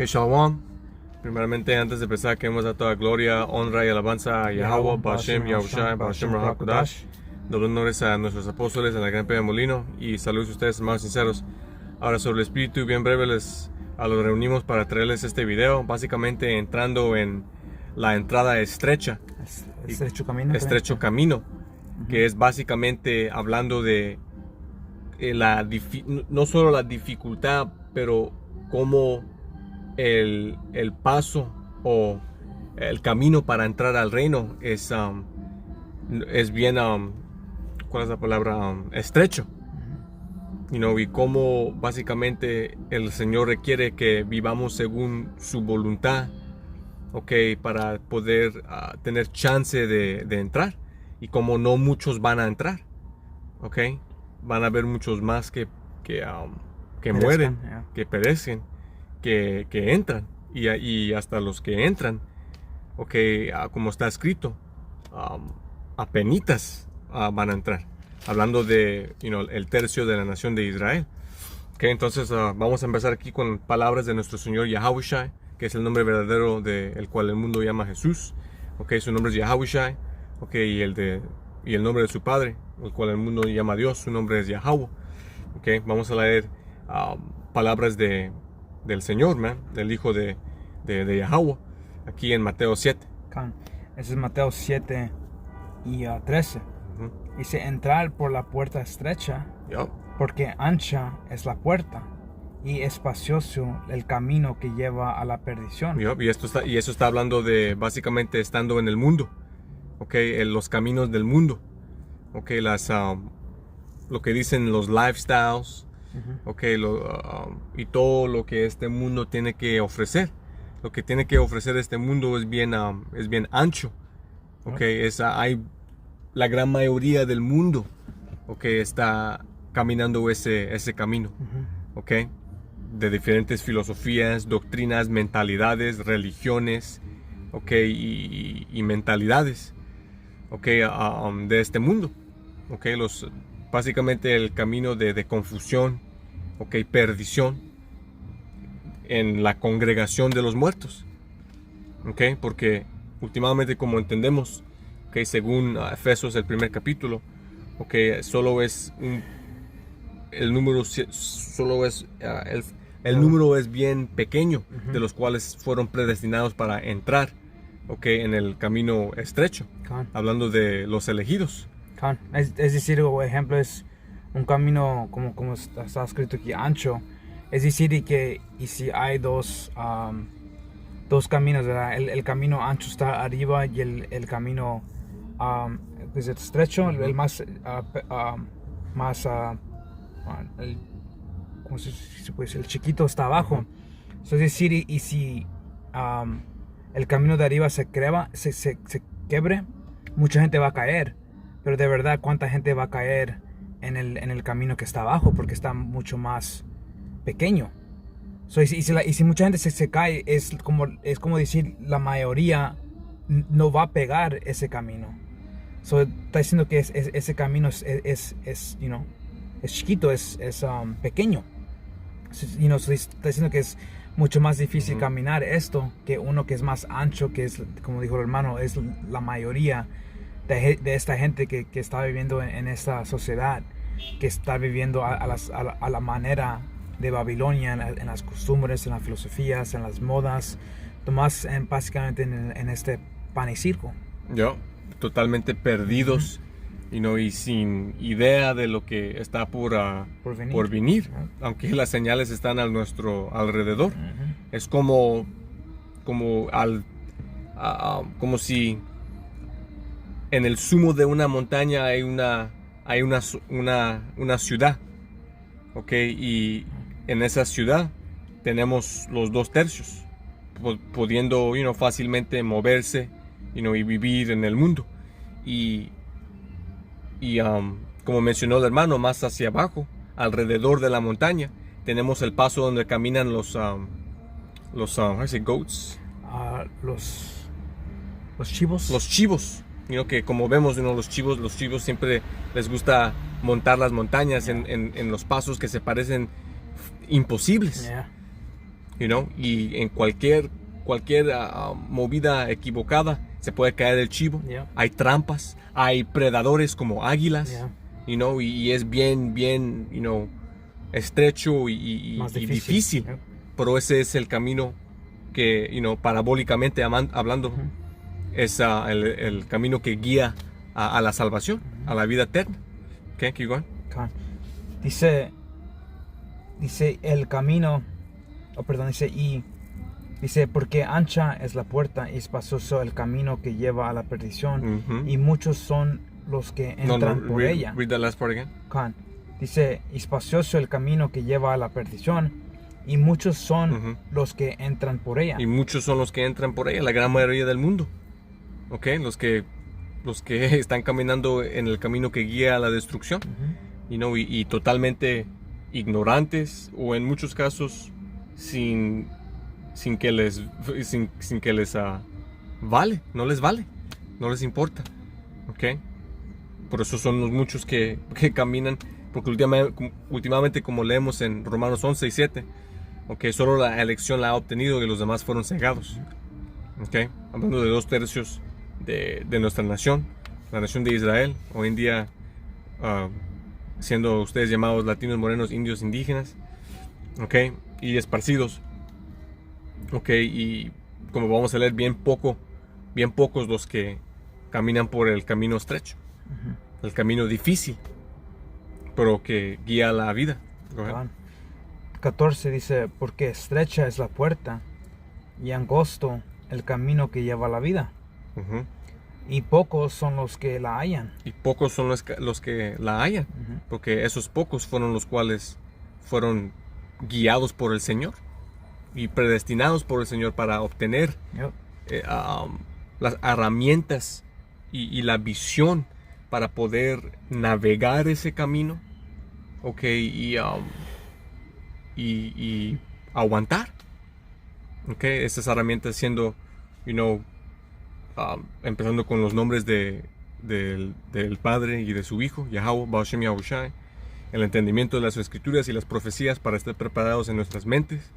Que Shalom. Primeramente, antes de empezar, queremos dar toda gloria, honra y alabanza a Yahweh, Bashem, Yahushua, Bashem, Rahak Kodash. Doble honores a nuestros apóstoles en la Gran Pedra de Molino y saludos a ustedes, hermanos sinceros. Ahora, sobre el Espíritu, bien breve, los reunimos para traerles este video, básicamente entrando en la entrada estrecha. Estrecho camino. Estrecho camino, que es básicamente hablando de no solo la dificultad, pero cómo el paso o el camino para entrar al reino es bien, ¿cuál es la palabra? Estrecho. Y cómo básicamente el Señor requiere que vivamos según su voluntad, para poder tener chance de entrar. Y como no muchos van a entrar, van a haber muchos más que mueren, que perecen, que entran, y hasta los que entran, como está escrito, apenitas van a entrar, hablando de el tercio de la nación de Israel. Entonces vamos a empezar aquí con palabras de nuestro Señor Yahushua, que es el nombre verdadero del cual el mundo llama Jesús. Su nombre es Yahushua, y el nombre de su padre, el cual el mundo llama Dios, su nombre es Yahweh. Vamos a leer palabras del Señor, del Hijo de Yahweh, aquí en Mateo 7. Ese es Mateo 7 y 13. Dice: entrar por la puerta estrecha, porque ancha es la puerta y espacioso el camino que lleva a la perdición. Y eso está hablando de básicamente estando en el mundo, en los caminos del mundo, lo que dicen los lifestyles, y todo lo que este mundo tiene que ofrecer. Lo que tiene que ofrecer este mundo es bien ancho. Hay la gran mayoría del mundo, está caminando ese camino, de diferentes filosofías, doctrinas, mentalidades, religiones, y mentalidades, de este mundo, básicamente el camino de confusión, perdición en la congregación de los muertos, porque últimamente, como entendemos, según Efesios, el primer capítulo, solo es el número es bien pequeño de los cuales fueron predestinados para entrar, en el camino estrecho, hablando de los elegidos. Es decir, por ejemplo, es un camino como está escrito aquí, ancho. Es decir, y si hay dos caminos, ¿verdad? El camino ancho está arriba y el camino pues estrecho, el más ¿cómo se puede decir? El chiquito está abajo. Es decir, y si el camino de arriba se quebre, mucha gente va a caer. Pero de verdad, ¿cuánta gente va a caer en el camino que está abajo? Porque está mucho más pequeño. Y si mucha gente se cae, es como decir, la mayoría no va a pegar ese camino. Está diciendo que ese camino es chiquito, es pequeño. Está diciendo que es mucho más difícil caminar esto que uno que es más ancho, que es, como dijo el hermano, es la mayoría de esta gente que está viviendo en esta sociedad, que está viviendo a la manera de Babilonia, en las costumbres, en las filosofías, en las modas, más básicamente en este pan y circo. Totalmente perdidos, y sin idea de lo que está por venir, aunque las señales están a nuestro alrededor. Es como si en el sumo de una montaña hay una ciudad, y en esa ciudad tenemos los dos tercios, pudiendo fácilmente moverse y vivir en el mundo, y como mencionó el hermano, más hacia abajo, alrededor de la montaña, tenemos el paso donde caminan los goats, los chivos. Que como vemos, los chivos siempre les gusta montar las montañas en los pasos que se parecen imposibles. y en cualquier movida equivocada se puede caer el chivo. Yeah. Hay trampas, hay predadores como águilas, Yeah. y es bien, estrecho y Más difícil. Yeah. Pero ese es el camino que, parabólicamente hablando, es el camino que guía a la salvación, a la vida eterna. Okay, keep going. Dice el camino, dice, porque ancha es la puerta y espacioso el camino que lleva a la perdición, y muchos son los que entran por ella. Read the last part again. Dice, espacioso el camino que lleva a la perdición, y muchos son los que entran por ella. Y muchos son los que entran por ella, la gran mayoría del mundo. Okay, los que están caminando en el camino que guía a la destrucción, y totalmente ignorantes, o en muchos casos sin que les vale, no les importa. Okay, por eso son los muchos que caminan, porque últimamente, como leemos en Romanos 11 y 7, solo la elección la ha obtenido y los demás fueron cegados. Hablando de 2/3 de nuestra nación, la nación de Israel, hoy en día siendo ustedes llamados latinos, morenos, indios, indígenas, y esparcidos, y como vamos a leer, bien pocos los que caminan por el camino estrecho, el camino difícil, pero que guía la vida. 14 dice, porque estrecha es la puerta y angosto el camino que lleva a la vida, y pocos son los que la hallan. Y pocos son los que la hallan, porque esos pocos fueron los cuales fueron guiados por el Señor y predestinados por el Señor para obtener las herramientas y la visión para poder navegar ese camino, y aguantar, esas herramientas siendo, empezando con los nombres del Padre y de su Hijo, Yahweh, Baal Shem Yahushai, el entendimiento de las Escrituras y las profecías para estar preparados en nuestras mentes,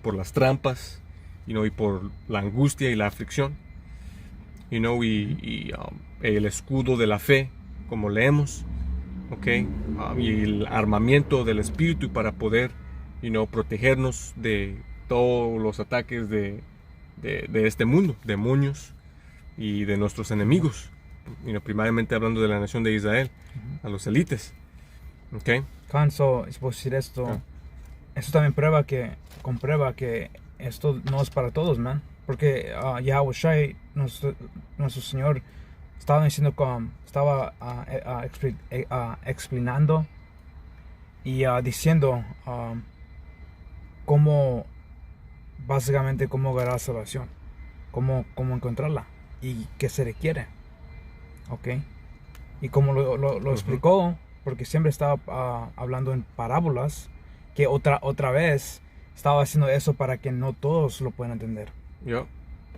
por las trampas, y por la angustia y la aflicción, y el escudo de la fe, como leemos, y el armamiento del Espíritu para poder, protegernos de todos los ataques de este mundo, demonios y de nuestros enemigos, primariamente hablando de la nación de Israel, a los élites. Canso, es decir esto. Esto también comprueba que esto no es para todos, man. Porque Yahweh Shai, nuestro Señor, estaba diciendo, estaba explicando y diciendo básicamente cómo ganar la salvación, cómo encontrarla y qué se requiere. Y como lo explicó, porque siempre estaba hablando en parábolas, que otra vez estaba haciendo eso para que no todos lo puedan entender.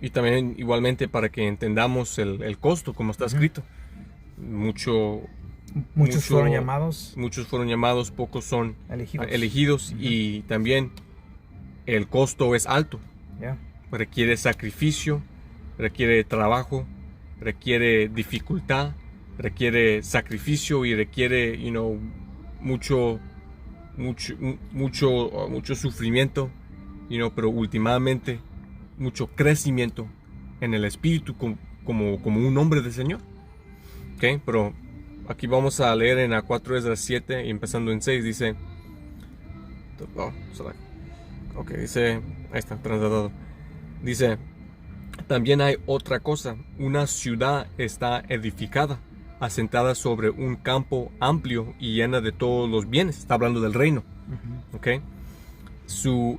Y también igualmente para que entendamos el costo, como está escrito. Muchos fueron llamados. Muchos fueron llamados, pocos son elegidos. Y también el costo es alto. Requiere sacrificio, requiere trabajo, requiere dificultad, requiere sacrificio y requiere mucho sufrimiento, pero últimamente mucho crecimiento en el espíritu como un hombre del Señor. Pero aquí vamos a leer en a 4:7 y empezando en 6 dice, dice, ahí está, trasladado. Dice, también hay otra cosa, una ciudad está edificada, asentada sobre un campo amplio y llena de todos los bienes. Está hablando del reino. Su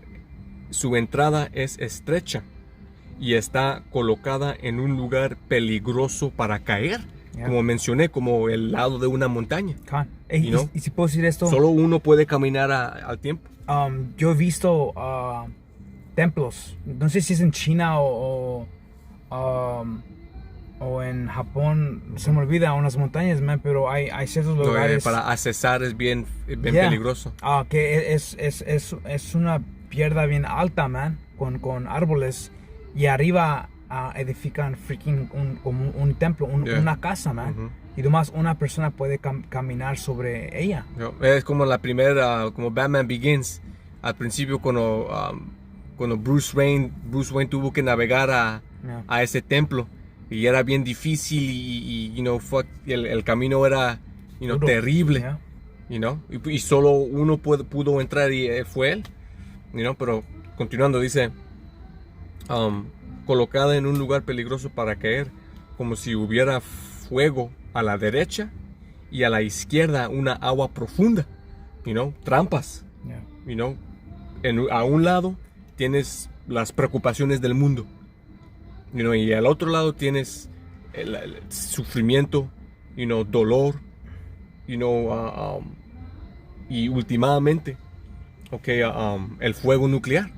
entrada es estrecha y está colocada en un lugar peligroso para caer. Como mencioné, como el lado de una montaña. Y si puedo decir esto, solo uno puede caminar al tiempo. Yo he visto templos, no sé si es en China o en Japón, se me olvida, unas montañas, pero hay ciertos lugares. Para accesar es bien peligroso. Que es una pierda bien alta, man, con árboles, y arriba edifican freaking como un templo, Yeah. una casa, man. Ujú. Y además una persona puede caminar sobre ella. Es como la primera, como Batman Begins, al principio cuando Bruce Wayne tuvo que navegar Yeah. a ese templo y era bien difícil y el camino era Duro. terrible, Yeah. y solo uno pudo entrar y fue él, pero continuando dice, colocada en un lugar peligroso para caer, como si hubiera fuego a la derecha y a la izquierda una agua profunda, trampas, Yeah. a un lado tienes las preocupaciones del mundo, y al otro lado tienes el sufrimiento, dolor, y últimamente, el fuego nuclear.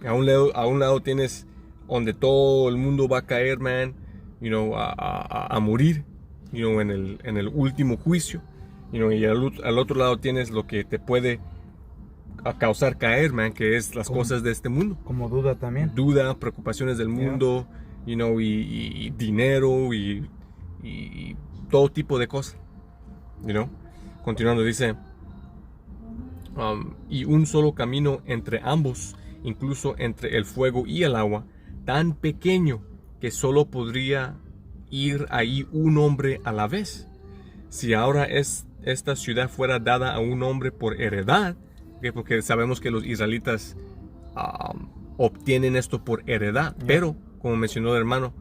A un lado tienes donde todo el mundo va a caer, man, a morir, en el último juicio, y al otro lado tienes lo que te puede causar caer, man, que es las cosas de este mundo. Como duda también. Duda, preocupaciones del mundo, y dinero, y todo tipo de cosas, Continuando dice, y un solo camino entre ambos, incluso entre el fuego y el agua, tan pequeño que solo podría ir ahí un hombre a la vez. Si ahora esta ciudad fuera dada a un hombre por heredad, porque sabemos que los israelitas obtienen esto por heredad, pero como mencionó el hermano,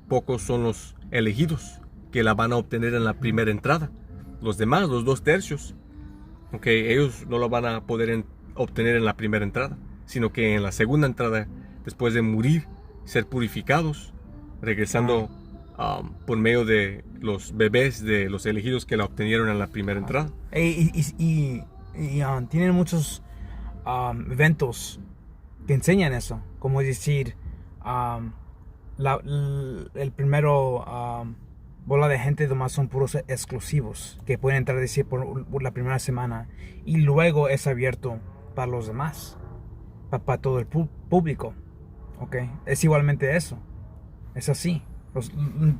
pocos son los elegidos que la van a obtener en la primera entrada. Los demás, los 2/3, ellos no lo van a poder obtener en la primera entrada, sino que en la segunda entrada, después de morir, ser purificados, regresando por medio de los bebés de los elegidos que la obtenieron en la primera entrada. Y tienen muchos eventos que enseñan eso, como decir, el primero bola de gente nomás son puros exclusivos que pueden entrar decir por la primera semana, y luego es abierto para los demás, para todo el público. Es igualmente eso, es así.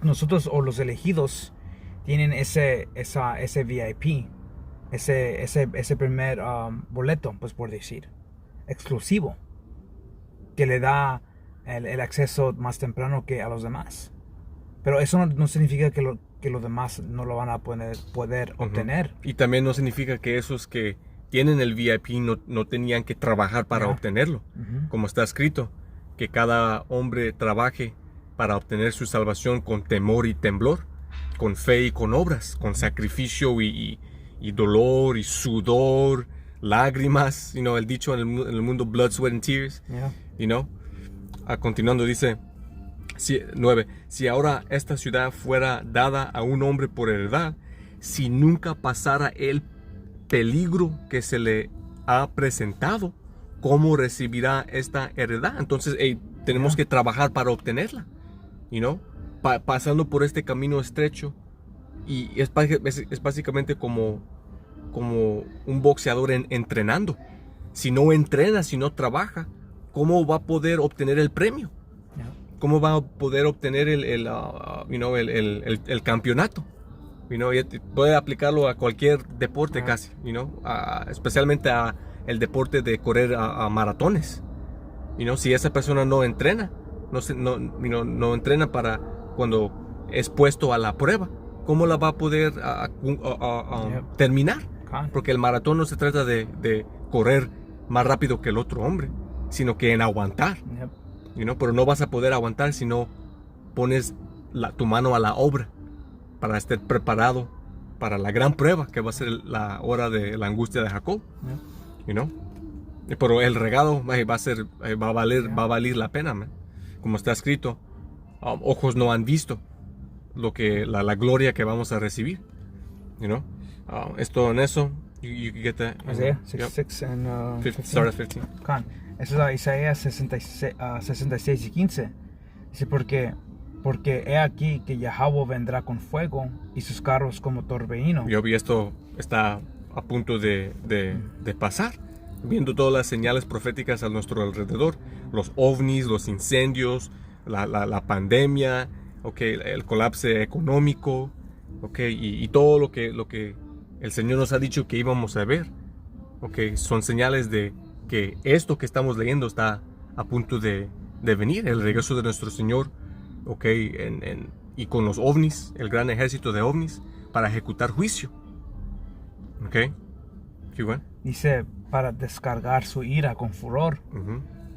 Nosotros o los elegidos tienen ese VIP, ese primer boleto, pues por decir, exclusivo, que le da el acceso más temprano que a los demás. Pero eso no significa que los demás no lo van a poder obtener. Y también no significa que esos que tienen el VIP no tenían que trabajar para obtenerlo. Como está escrito, que cada hombre trabaje para obtener su salvación con temor y temblor, con fe y con obras, con sacrificio y dolor y sudor, lágrimas, el dicho en el mundo, blood, sweat and tears, continuando dice 9, si ahora esta ciudad fuera dada a un hombre por heredad, si nunca pasara el peligro que se le ha presentado, ¿cómo recibirá esta heredad? Entonces tenemos que trabajar para obtenerla, pasando por este camino estrecho, y es básicamente como un boxeador entrenando. Si no entrena, si no trabaja, ¿cómo va a poder obtener el premio? ¿Cómo va a poder obtener el campeonato? Puede aplicarlo a cualquier deporte casi, especialmente a el deporte de correr a maratones. Si esa persona no entrena, no entrena para cuando es puesto a la prueba, ¿cómo la va a poder terminar? Porque el maratón no se trata de correr más rápido que el otro hombre, sino que en aguantar. Pero no vas a poder aguantar si no pones tu mano a la obra para estar preparado para la gran prueba que va a ser la hora de la angustia de Jacob. Pero el regalo va a valer la pena, man. Como está escrito, ojos no han visto la gloria que vamos a recibir. Esto en eso. You get that? Isaiah 66 and 15. Start at 15. Eso es Isaías 66 y 15. Dice, porque he aquí que Yahweh vendrá con fuego y sus carros como torbellino. Yo vi esto está a punto de pasar. viendo todas las señales proféticas a nuestro alrededor, los ovnis, los incendios, la pandemia, okay, el colapso económico, okay, y todo lo que el Señor nos ha dicho que íbamos a ver, okay, son señales de que esto que estamos leyendo está a punto de venir, el regreso de nuestro Señor, okay, y con los ovnis, el gran ejército de ovnis, para ejecutar juicio. Okay. ¿Qué bueno? Dice, para descargar su ira con furor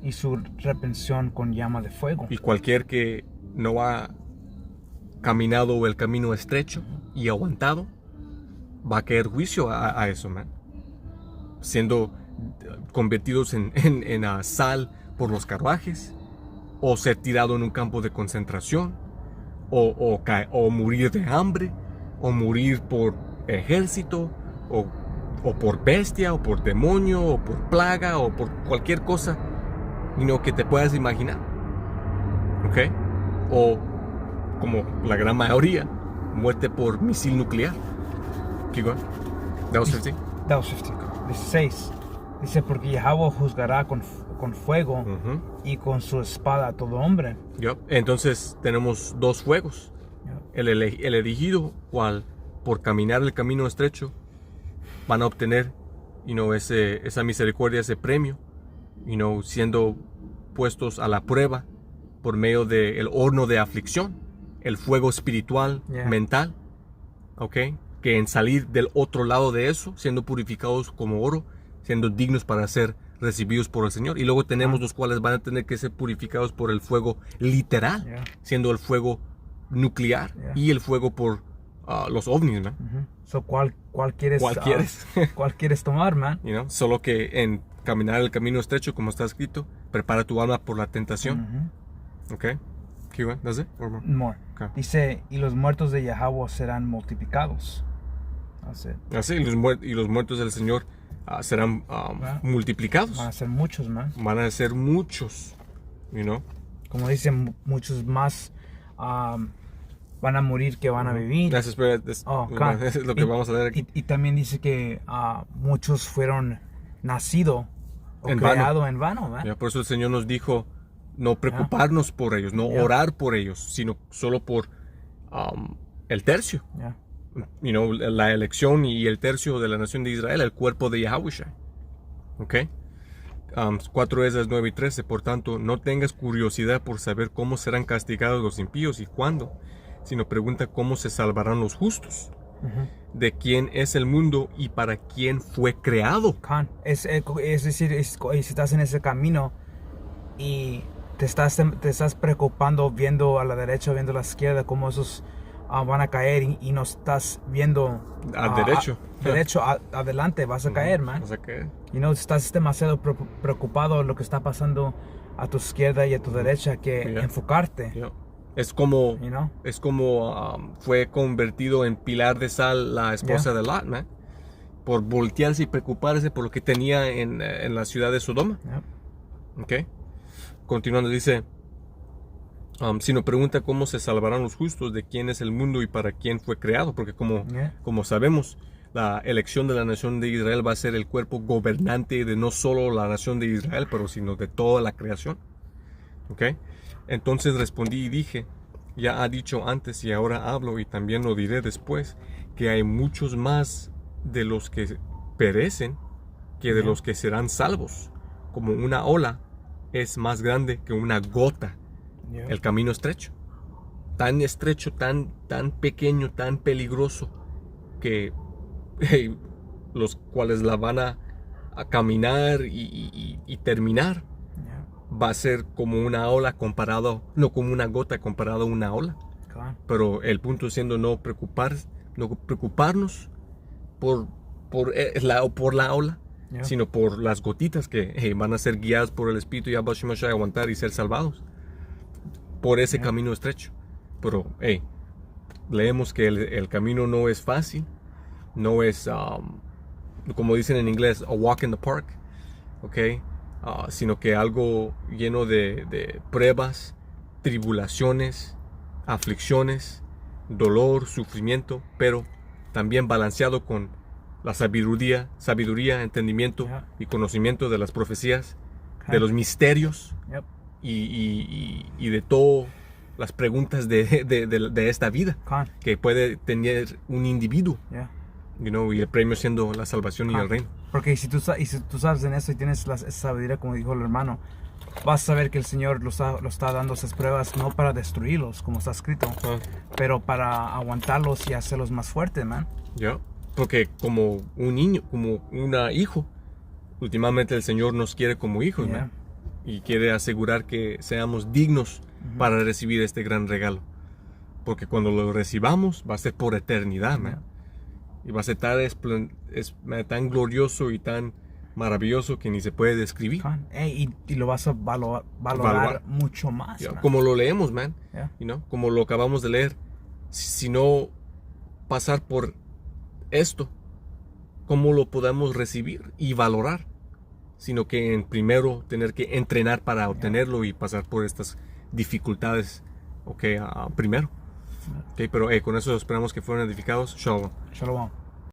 y su reprensión con llama de fuego. Y cualquier que no ha caminado el camino estrecho y aguantado, va a caer juicio a eso, man. Siendo convertidos en sal por los carruajes, o ser tirado en un campo de concentración, o morir de hambre, o morir por ejército, o por bestia, o por demonio, o por plaga, o por cualquier cosa que te puedas imaginar. ¿Ok? O, como la gran mayoría, muerte por misil nuclear. Keep going. That was 15. That was 15. 16. Dice, porque Yahweh juzgará con fuego y con su espada a todo hombre. Yep. Entonces tenemos dos fuegos. Yep. El elegido, cual por caminar el camino estrecho van a obtener esa misericordia, ese premio, siendo puestos a la prueba por medio del horno de aflicción, el fuego espiritual, mental, okay, que en salir del otro lado de eso, siendo purificados como oro, siendo dignos para ser recibidos por el Señor. Y luego tenemos los cuales van a tener que ser purificados por el fuego literal, siendo el fuego nuclear y el fuego por los ovnis, man. So, ¿cuál quieres? ¿Cuál quieres tomar, man? Solo que en caminar el camino estrecho, como está escrito, prepara tu alma por la tentación. Okay. Keep going. That's it? Or more? More. Okay. Dice, y los muertos de Yahweh serán multiplicados. Así, y los muertos del Señor serán multiplicados. Van a ser muchos, man. Van a ser muchos, Como dicen, muchos más van a morir que van a vivir. Es lo que vamos a ver aquí. Y también dice que muchos fueron nacidos o creados en vano, ¿verdad? Por eso el Señor nos dijo no preocuparnos por ellos, no orar por ellos, sino solo por el tercio. La elección y el tercio de la nación de Israel, el cuerpo de Yahushua. Okay. 4 Esdras 9 y 13. Por tanto, no tengas curiosidad por saber cómo serán castigados los impíos y cuándo, sino pregunta cómo se salvarán los justos. De quién es el mundo y para quién fue creado. Es decir, si estás en ese camino y te estás preocupando, viendo a la derecha, viendo a la izquierda, cómo esos van a caer y no estás viendo derecho adelante, vas a caer, man. Vas a caer. Estás demasiado preocupado lo que está pasando a tu izquierda y a tu derecha que enfocarte. Es como fue convertido en pilar de sal la esposa de Lot, man, por voltearse y preocuparse por lo que tenía en la ciudad de Sodoma. Okay. Continuando dice, sino pregunta cómo se salvarán los justos, de quién es el mundo y para quién fue creado, porque como sabemos, la elección de la nación de Israel va a ser el cuerpo gobernante de no solo la nación de Israel, pero sino de toda la creación. Okay. Entonces respondí y dije, ya ha dicho antes y ahora hablo y también lo diré después, que hay muchos más de los que perecen que de los que serán salvos. Como una ola es más grande que una gota. El camino estrecho, tan estrecho, tan pequeño, tan peligroso, que los cuales la van a caminar y terminar, va a ser como una ola comparado, no como una gota comparado a una ola. Pero el punto siendo no preocuparnos por la ola, sino por las gotitas que van a ser guiadas por el Espíritu y aguantar y ser salvados por ese camino estrecho. Pero leemos que el camino no es fácil, no es como dicen en inglés, a walk in the park, okay, sino que algo lleno de pruebas, tribulaciones, aflicciones, dolor, sufrimiento, pero también balanceado con la sabiduría, entendimiento Yeah. y conocimiento de las profecías, Okay. de los misterios Yep. y de todas las preguntas de esta vida Con. que puede tener un individuo, Yeah. y el premio siendo la salvación y el reino. Porque si tú sabes en eso y tienes esa sabiduría, como dijo el hermano, vas a saber que el Señor lo está dando esas pruebas no para destruirlos, como está escrito, Ah, pero para aguantarlos y hacerlos más fuertes, man. ya. Porque como un niño, como un hijo, últimamente el Señor nos quiere como hijos, Yeah. man, y quiere asegurar que seamos dignos para recibir este gran regalo. Porque cuando lo recibamos va a ser por eternidad, man. Y va a ser tan glorioso y tan maravilloso que ni se puede describir. Con. Y lo vas a valorar Valorar. mucho más, Ya, man. como lo leemos, man. Yeah. Como lo acabamos de leer. Si no pasar por esto, ¿cómo lo podemos recibir y valorar? Sino que primero tener que entrenar para obtenerlo y pasar por estas dificultades, primero. Pero con eso esperamos que fueran edificados. Shalom. Shalom.